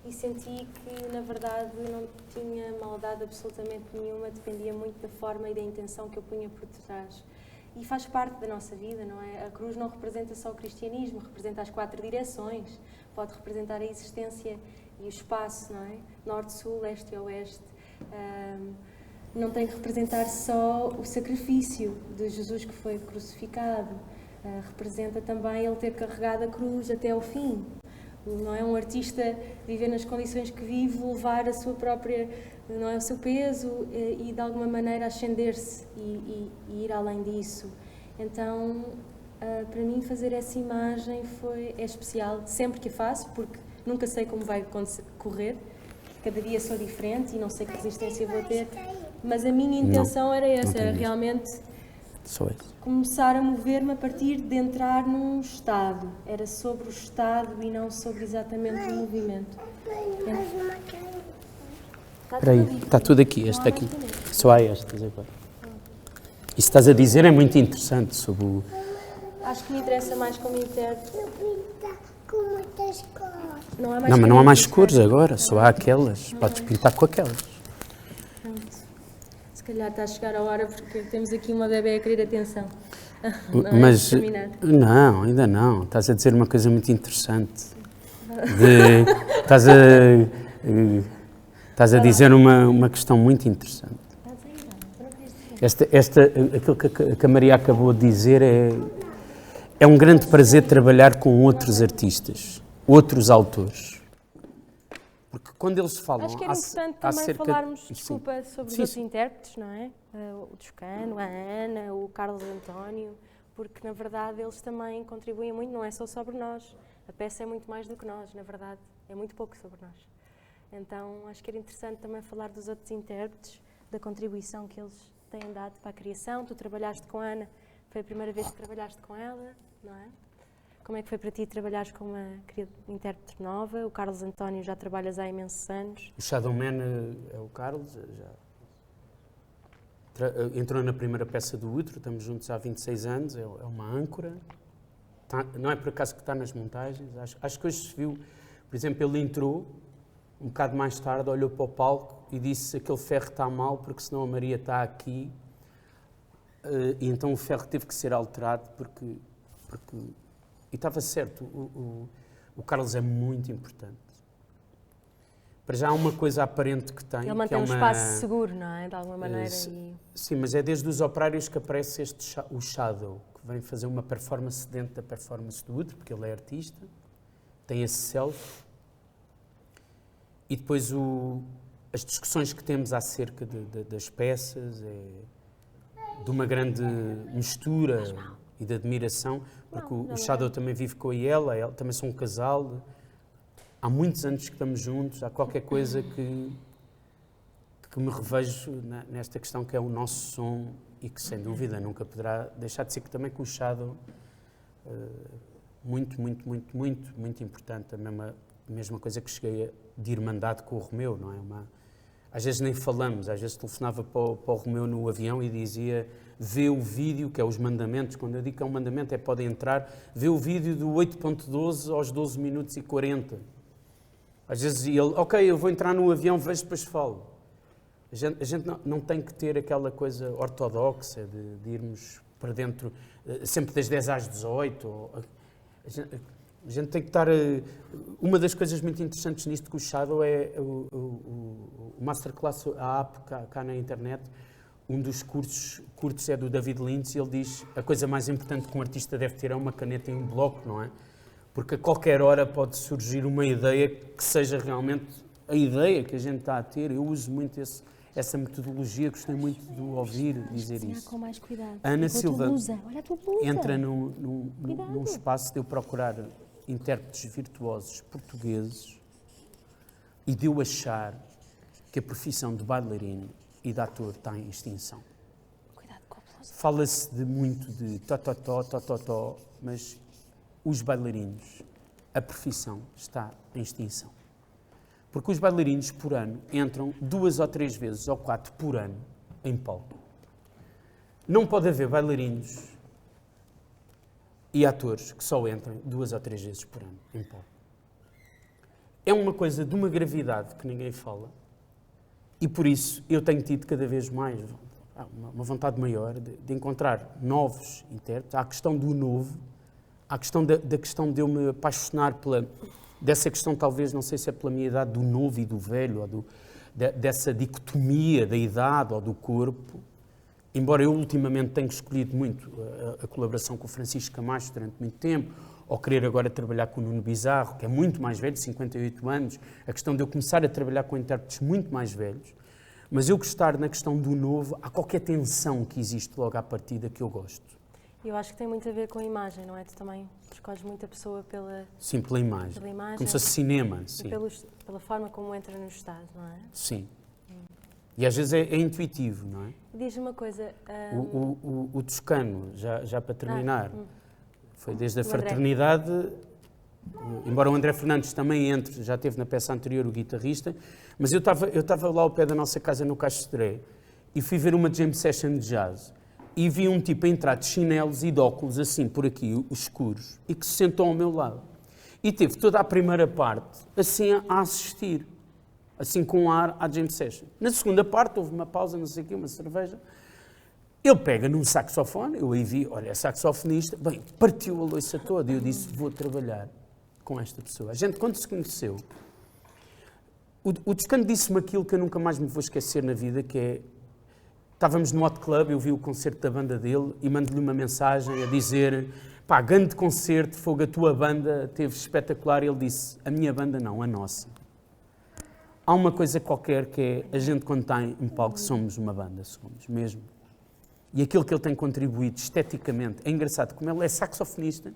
e senti que, na verdade, não tinha maldade absolutamente nenhuma, dependia muito da forma e da intenção que eu punha por trás. E faz parte da nossa vida, não é? A cruz não representa só o cristianismo, representa as 4 direções, pode representar a existência e o espaço, não é? Norte, sul, leste e oeste. Não tem que representar só o sacrifício de Jesus que foi crucificado. Representa também ele ter carregado a cruz até ao fim. Não é um artista viver nas condições que vive, levar a sua própria, não é, o seu peso e de alguma maneira ascender-se e ir além disso. Então, para mim fazer essa imagem é especial, sempre que a faço, porque nunca sei como vai correr, cada dia sou diferente e não sei que resistência vou ter, mas a minha intenção era essa, era realmente Só isso. começar a mover-me a partir de entrar num estado. Era sobre o estado e não sobre exatamente o movimento. Espera aí, está tudo aqui, este aqui. Só há estas agora. Isso que estás a dizer é muito interessante sobre o... Acho que me interessa mais como intérprete. Eu pintar com muitas cores. Não, há Não, mas não há mais cores, cores sabe? agora, só há aquelas. Podes pintar com aquelas. Pronto. Se calhar está a chegar a hora porque temos aqui uma bebé a querer atenção. Não é? Mas, Terminar. não, ainda não. Estás a dizer uma coisa muito interessante. Estás a dizer uma questão muito interessante. Estás aí, não? Tu não querias dizer? Aquilo que a Maria acabou de dizer é um grande prazer trabalhar com outros artistas, outros autores. Porque quando eles falam Acho que era importante também acerca falarmos, Sim. desculpa, sobre os Sim, outros sim. intérpretes, não é? O Toscano, a Ana, o Carlos António, porque na verdade eles também contribuem muito, não é só sobre nós. A peça é muito mais do que nós, na verdade, é muito pouco sobre nós. Então acho que era interessante também falar dos outros intérpretes, da contribuição que eles têm dado para a criação. Tu trabalhaste com a Ana, foi a primeira vez que trabalhaste com ela, não é? Como é que foi para ti trabalhares com uma intérprete nova? O Carlos António já trabalhas há imensos anos. O Shadowman é o Carlos, entrou na primeira peça do Outro, estamos juntos há 26 anos, é uma âncora. Não é por acaso que está nas montagens, acho que hoje se viu, por exemplo, ele entrou, um bocado mais tarde, olhou para o palco e disse: aquele ferro está mal porque senão a Maria está aqui. E então o ferro teve que ser alterado porque e estava certo, o Carlos é muito importante. Para já há uma coisa aparente que tem. Ele mantém que é um espaço seguro, não é? De alguma maneira. Sim, mas é desde os operários que aparece o Shadow, que vem fazer uma performance dentro da performance do Outro, porque ele é artista, tem esse self. E depois as discussões que temos acerca das peças, de uma grande mistura e de admiração, porque o Shadow também vive com ela também são um casal. Há muitos anos que estamos juntos, há qualquer coisa que me revejo nesta questão que é o nosso som e que, sem dúvida, nunca poderá deixar de ser, que também com o Shadow, muito, muito, muito, muito, muito importante. A mesma coisa que cheguei de irmandade com o Romeu, não é? Às vezes nem falamos, às vezes telefonava para o Romeu no avião e dizia: vê o vídeo, que é os mandamentos. Quando eu digo que é um mandamento, pode entrar, vê o vídeo do 8.12 aos 12 minutos e 40. Às vezes ele: ok, eu vou entrar no avião, vejo, depois falo. A gente não tem que ter aquela coisa ortodoxa de irmos para dentro sempre das 10 às 18. A gente tem que estar... Uma das coisas muito interessantes nisto com o Shadow é o masterclass, a app cá na internet. Um dos curtos é do David Lintz e ele diz a coisa mais importante que um artista deve ter é uma caneta e um bloco, não é? Porque a qualquer hora pode surgir uma ideia que seja realmente a ideia que a gente está a ter. Eu uso muito essa metodologia, gostei muito de ouvir dizer isso. Com mais cuidado. A Ana Silva Olha a tua blusa. entra num espaço de eu procurar intérpretes virtuosos portugueses e de eu achar que a profissão de bailarino e de ator está em extinção. Cuidado com a blusa. Fala-se de muito de tó, mas os bailarinos, a profissão está em extinção. Porque os bailarinos, por ano, entram 2 ou 3 vezes ou 4 por ano em palco. Não pode haver bailarinos e atores que só entrem 2 ou 3 vezes por ano em palco. É uma coisa de uma gravidade que ninguém fala e, por isso, eu tenho tido cada vez mais uma vontade maior de encontrar novos intérpretes. Há a questão do novo, há a questão da questão de eu me apaixonar dessa questão, talvez, não sei se é pela minha idade, do novo e do velho, ou dessa dicotomia da idade ou do corpo. Embora eu ultimamente tenha escolhido muito a colaboração com o Francisco Camacho durante muito tempo, ou querer agora trabalhar com o Nuno Bizarro, que é muito mais velho, 58 anos, a questão de eu começar a trabalhar com intérpretes muito mais velhos, mas eu gostar na questão do novo, há qualquer tensão que existe logo à partida que eu gosto. Eu acho que tem muito a ver com a imagem, não é? Tu também escolhes muito a pessoa pela imagem. Pela imagem. Como se fosse cinema, sim. E pela forma como entra no estado, não é? Sim. E às vezes é intuitivo, não é? Diz-me uma coisa... O Toscano, já para terminar, foi desde a O André. Fraternidade, embora o André Fernandes também entre, já esteve na peça anterior o guitarrista, mas eu estava lá ao pé da nossa casa no Caixo de Dré e fui ver uma jam session de jazz e vi um tipo a entrar de chinelos e de óculos assim por aqui, os escuros, e que se sentou ao meu lado. E teve toda a primeira parte assim a assistir, assim com um ar à jam session. Na segunda parte houve uma pausa, não sei o quê, uma cerveja. Ele pega num saxofone, eu aí vi, olha, é saxofonista, bem, partiu a louça toda e eu disse, vou trabalhar com esta pessoa. A gente, quando se conheceu, o Toscano disse-me aquilo que eu nunca mais me vou esquecer na vida, que é, estávamos no Hot Club, eu vi o concerto da banda dele e mando-lhe uma mensagem a dizer, pá, grande concerto, fogo, a tua banda teve espetacular. E ele disse, a minha banda não, a nossa. Há uma coisa qualquer que é, a gente quando está em palco somos uma banda, somos mesmo. E aquilo que ele tem contribuído esteticamente, é engraçado, como ele é saxofonista,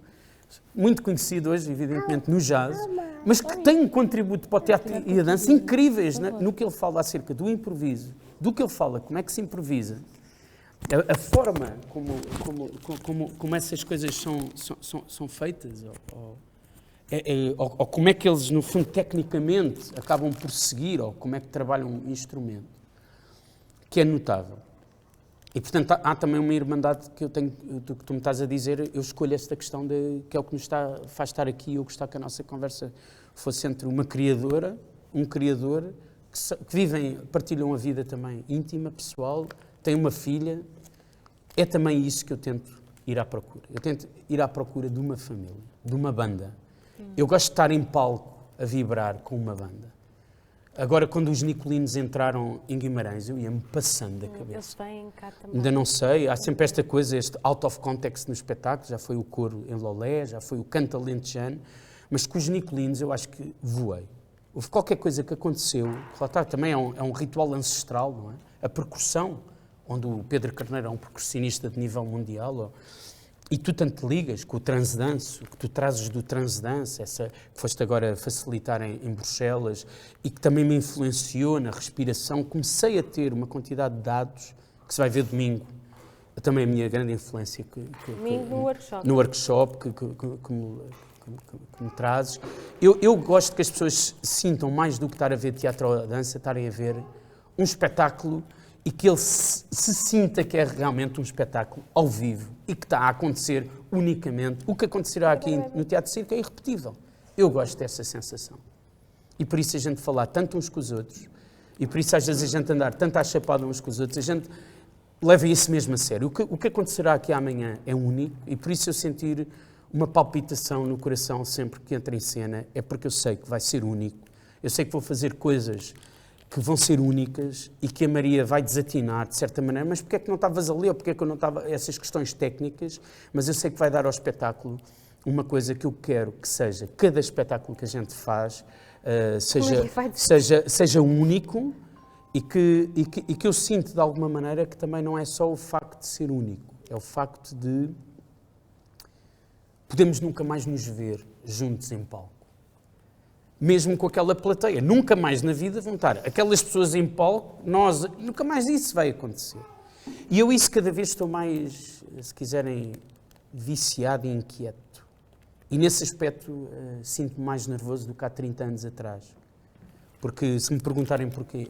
muito conhecido hoje, evidentemente, no jazz, mas que tem um contributo para o teatro e a dança incríveis, né? No que ele fala acerca do improviso, do que ele fala, como é que se improvisa, a forma como essas coisas são feitas, ou como é que eles, no fundo, tecnicamente, acabam por seguir, ou como é que trabalham um instrumento, que é notável. E, portanto, há também uma irmandade que eu tenho, do que tu me estás a dizer, eu escolho esta questão, que é o que nos faz estar aqui. Eu gostava que a nossa conversa fosse entre uma criadora, um criador, que partilham a vida também íntima, pessoal, têm uma filha. É também isso que eu tento ir à procura. Eu tento ir à procura de uma família, de uma banda. Eu gosto de estar em palco a vibrar com uma banda. Agora, quando os Nicolinos entraram em Guimarães, eu ia-me passando da cabeça. Eles vêm cá também. Ainda não sei, há sempre esta coisa, este out of context no espetáculo, já foi o coro em Lolé, já foi o canto alentejano, mas com os Nicolinos eu acho que voei. Houve qualquer coisa que aconteceu, também é um ritual ancestral, não é? A percussão, onde o Pedro Carneiro é um percussionista de nível mundial, e tu tanto ligas com o transe-dance, o que tu trazes do transe-dance, essa que foste agora facilitar em Bruxelas, e que também me influenciou na respiração, comecei a ter uma quantidade de dados, que se vai ver domingo, também a minha grande influência Domingo no workshop. No workshop que me trazes. Eu gosto que as pessoas sintam, mais do que estar a ver teatro ou dança, estarem a ver um espetáculo e que ele se sinta que é realmente um espetáculo ao vivo e que está a acontecer unicamente. O que acontecerá aqui no Teatro Circo é irrepetível. Eu gosto dessa sensação. E por isso a gente falar tanto uns com os outros, E por isso às vezes a gente andar tanto à chapada uns com os outros, a gente leva isso mesmo a sério. O que acontecerá aqui amanhã é único e por isso eu sentir uma palpitação no coração sempre que entra em cena é porque eu sei que vai ser único. Eu sei que vou fazer coisas que vão ser únicas e que a Maria vai desatinar de certa maneira, mas porque é que não estavas ali ou porque é que eu não estava... Essas questões técnicas, mas eu sei que vai dar ao espetáculo uma coisa que eu quero que seja, cada espetáculo que a gente faz, seja único e que eu sinto de alguma maneira que também não é só o facto de ser único, é o facto de podemos nunca mais nos ver juntos em palco. Mesmo com aquela plateia. Nunca mais na vida vão estar aquelas pessoas em palco, nunca mais isso vai acontecer. E eu isso cada vez estou mais, se quiserem, viciado e inquieto. E nesse aspecto sinto-me mais nervoso do que há 30 anos atrás. Porque se me perguntarem porquê,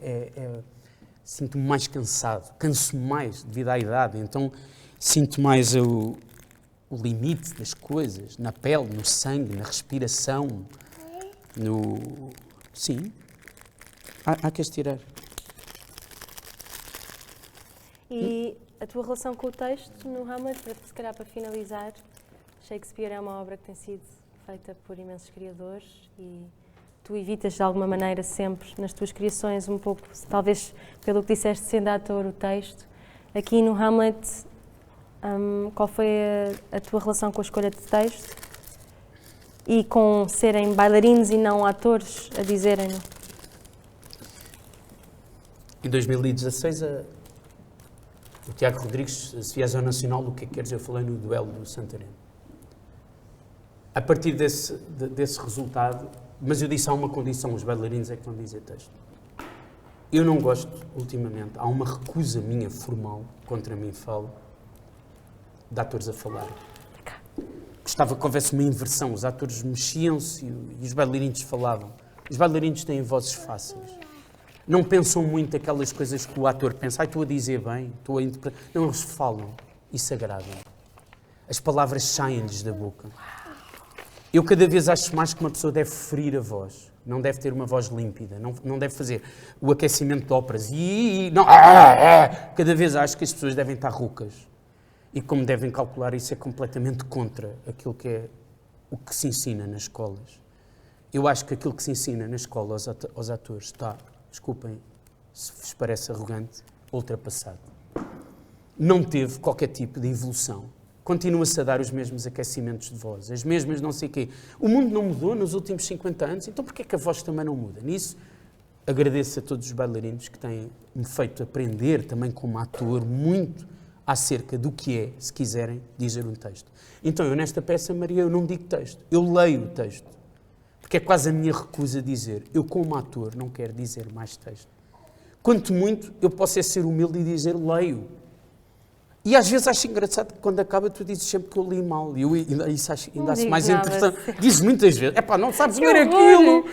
sinto-me mais cansado. Canso-me mais devido à idade. Então sinto mais o limite das coisas, na pele, no sangue, na respiração. Sim. Há que as tirar. E a tua relação com o texto no Hamlet, se calhar para finalizar, Shakespeare é uma obra que tem sido feita por imensos criadores e tu evitas de alguma maneira sempre nas tuas criações um pouco, talvez pelo que disseste sendo ator, o texto. Aqui no Hamlet, qual foi a tua relação com a escolha de texto? E com serem bailarinos e não atores a dizerem-no? Em 2016, o Tiago Rodrigues, se vies ao Nacional, o que é que queres? Eu falei no duelo do Santarém. A partir desse resultado, mas eu disse há uma condição, os bailarinos é que vão dizer texto. Eu não gosto, ultimamente, há uma recusa minha formal, contra mim falo, de atores a falar. Gostava que houvesse uma inversão, os atores mexiam-se e os bailarinos falavam. Os bailarinos têm vozes fáceis. Não pensam muito aquelas coisas que o ator pensa. Estou a dizer bem, estou a interpretar. Não, eles falam e se agradam. As palavras saem-lhes da boca. Eu cada vez acho mais que uma pessoa deve ferir a voz. Não deve ter uma voz límpida. Não deve fazer o aquecimento de óperas. Cada vez acho que as pessoas devem estar roucas. E como devem calcular, isso é completamente contra aquilo que é o que se ensina nas escolas. Eu acho que aquilo que se ensina na escola aos atores está, desculpem se vos parece arrogante, ultrapassado. Não teve qualquer tipo de evolução. Continua-se a dar os mesmos aquecimentos de voz, as mesmas não sei o quê. O mundo não mudou nos últimos 50 anos, então porquê é que a voz também não muda? Nisso, agradeço a todos os bailarinos que têm-me feito aprender, também como ator, muito acerca do que é, se quiserem, dizer um texto. Então, eu nesta peça, Maria, eu não digo texto, eu leio o texto. Porque é quase a minha recusa dizer, eu como ator não quero dizer mais texto. Quanto muito, eu posso ser humilde e dizer, leio. E às vezes acho engraçado que quando acaba tu dizes sempre que eu li mal. E eu isso ainda acho mais interessante. Dizes muitas vezes, não sabes ler aquilo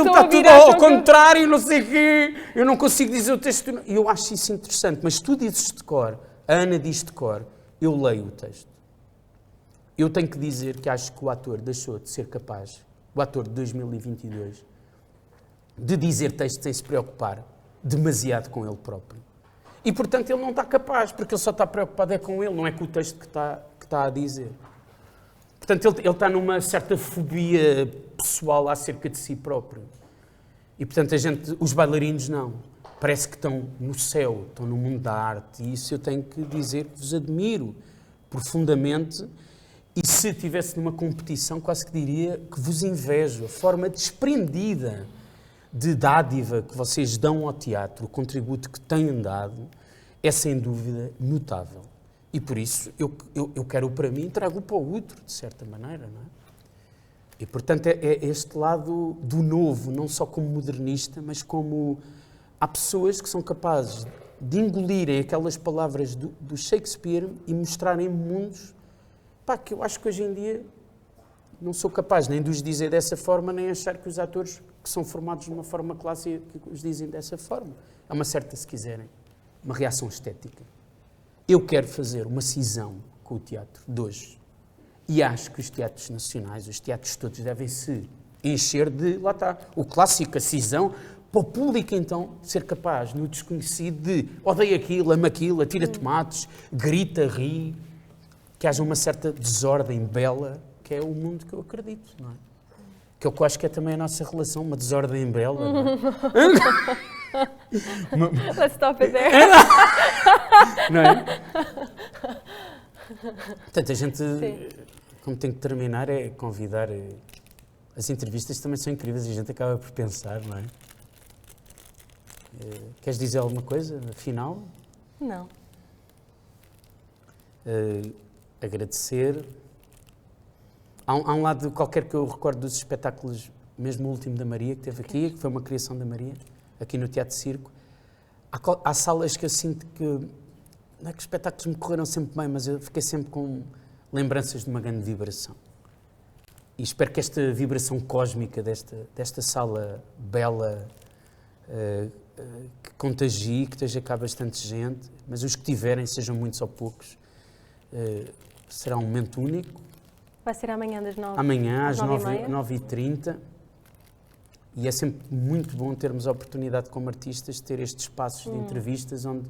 está tudo ao contrário, não sei o quê, eu não consigo dizer o texto. E eu acho isso interessante, mas tu dizes de cor, a Ana diz de cor, eu leio o texto. Eu tenho que dizer que acho que o ator deixou de ser capaz, o ator de 2022, de dizer texto sem se preocupar demasiado com ele próprio. E, portanto, ele não está capaz, porque ele só está preocupado com ele, não é com o texto que está a dizer. Portanto, ele está numa certa fobia pessoal acerca de si próprio. E, portanto, os bailarinos não. Parece que estão no céu, estão no mundo da arte. E isso eu tenho que dizer que vos admiro profundamente. E se estivesse numa competição, quase que diria que vos invejo. A forma desprendida de dádiva que vocês dão ao teatro, o contributo que têm dado, é sem dúvida notável. E por isso eu quero para mim, trago para o outro, de certa maneira, não é? E portanto é este lado do novo, não só como modernista, mas como há pessoas que são capazes de engolirem aquelas palavras do Shakespeare e mostrarem mundos que eu acho que hoje em dia não sou capaz nem de os dizer dessa forma, nem achar que os atores que são formados de uma forma clássica que os dizem dessa forma. Há uma certa, se quiserem, uma reação estética. Eu quero fazer uma cisão com o teatro de hoje. E acho que os teatros nacionais, os teatros todos, devem se encher de, lá está, o clássico, a cisão, para o público, então, ser capaz, no desconhecido, de odeia aquilo, ama aquilo, atira tomates, grita, ri, que haja uma certa desordem bela, que é o mundo que eu acredito, não é? Que eu acho que é também a nossa relação, uma desordem bela, não é? Let's stop it there. Não é? Portanto, a gente, como tem que terminar, é convidar. As entrevistas também são incríveis e a gente acaba por pensar, não é? Queres dizer alguma coisa, afinal? Não. Agradecer. Há um lado qualquer que eu recordo dos espetáculos, mesmo o último da Maria, que teve aqui, que foi uma criação da Maria, aqui no Teatro Circo. Há salas que eu sinto que, não é que os espetáculos me correram sempre bem, mas eu fiquei sempre com lembranças de uma grande vibração. E espero que esta vibração cósmica desta sala bela, que contagie, que esteja cá bastante gente, mas os que tiverem, sejam muitos ou poucos, será um momento único. Vai ser amanhã das 9h. Amanhã às 9h30. 9h30. E é sempre muito bom termos a oportunidade como artistas de ter estes espaços de entrevistas onde,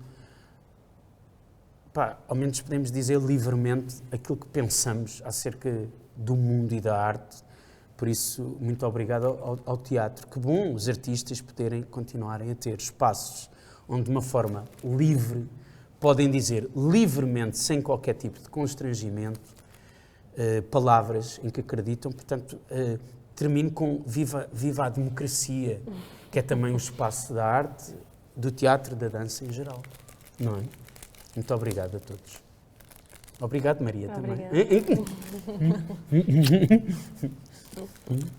ao menos podemos dizer livremente aquilo que pensamos acerca do mundo e da arte. Por isso, muito obrigado ao teatro. Que bom os artistas poderem continuarem a ter espaços onde, de uma forma livre, podem dizer livremente, sem qualquer tipo de constrangimento, palavras em que acreditam. Portanto, termino com viva a democracia, que é também um espaço da arte, do teatro, da dança em geral. Não é? Muito obrigado a todos. Obrigado, Maria, Obrigada. também.